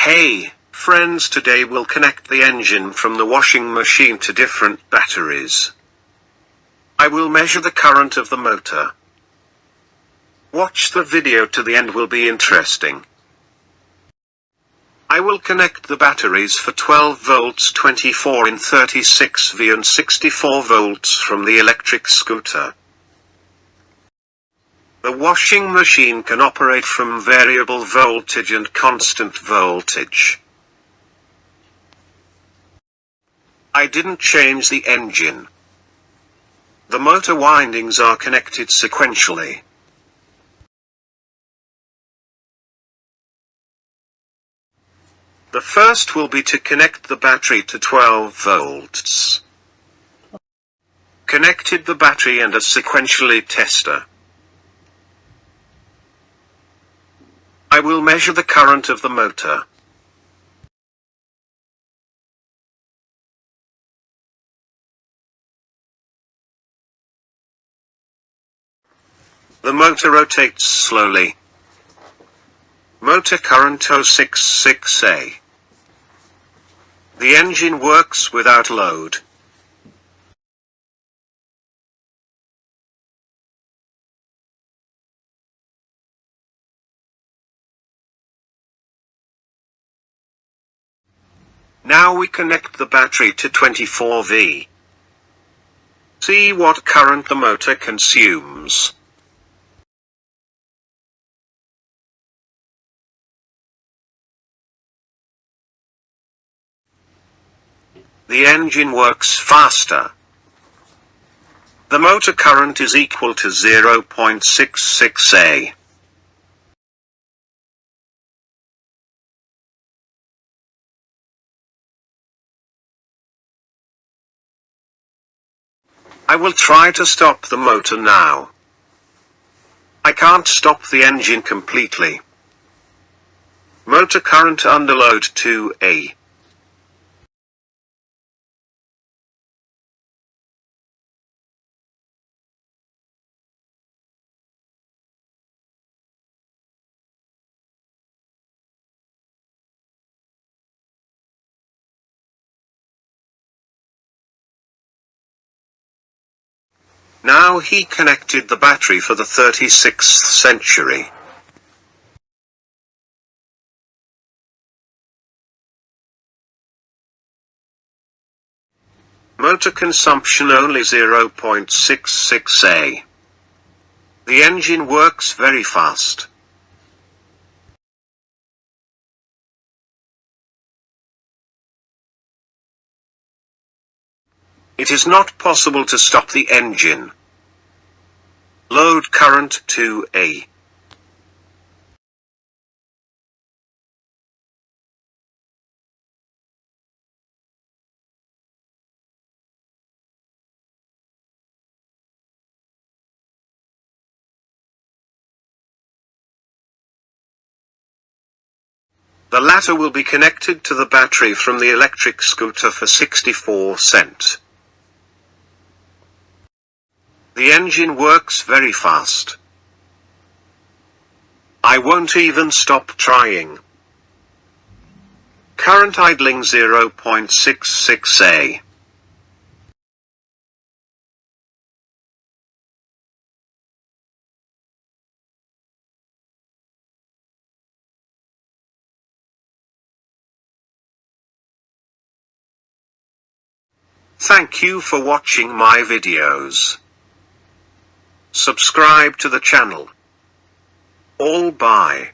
Hey, friends, today we'll connect the engine from the washing machine to different batteries. I will measure the current of the motor. Watch the video to the end, will be interesting. I will connect the batteries for 12 volts, 24 in 36V and 64 volts from the electric scooter. The washing machine can operate from variable voltage and constant voltage. I didn't change the engine. The motor windings are connected sequentially. The first will be to connect the battery to 12 volts. Connected the battery and a sequentially tester. I will measure the current of the motor. The motor rotates slowly. Motor current 066A. The engine works without load. Now we connect the battery to 24V. See what current the motor consumes. The engine works faster. The motor current is equal to 0.66A. I will try to stop the motor now. I can't stop the engine completely. Motor current under load 2A. Now he connected the battery for the 36th century. Motor consumption only 0.66A. The engine works very fast. It is not possible to stop the engine. Load current 2A. The latter will be connected to the battery from the electric scooter for 64 cents. The engine works very fast. I won't even stop trying. Current idling 0.66A. Thank you for watching my videos. Subscribe to the channel. All bye.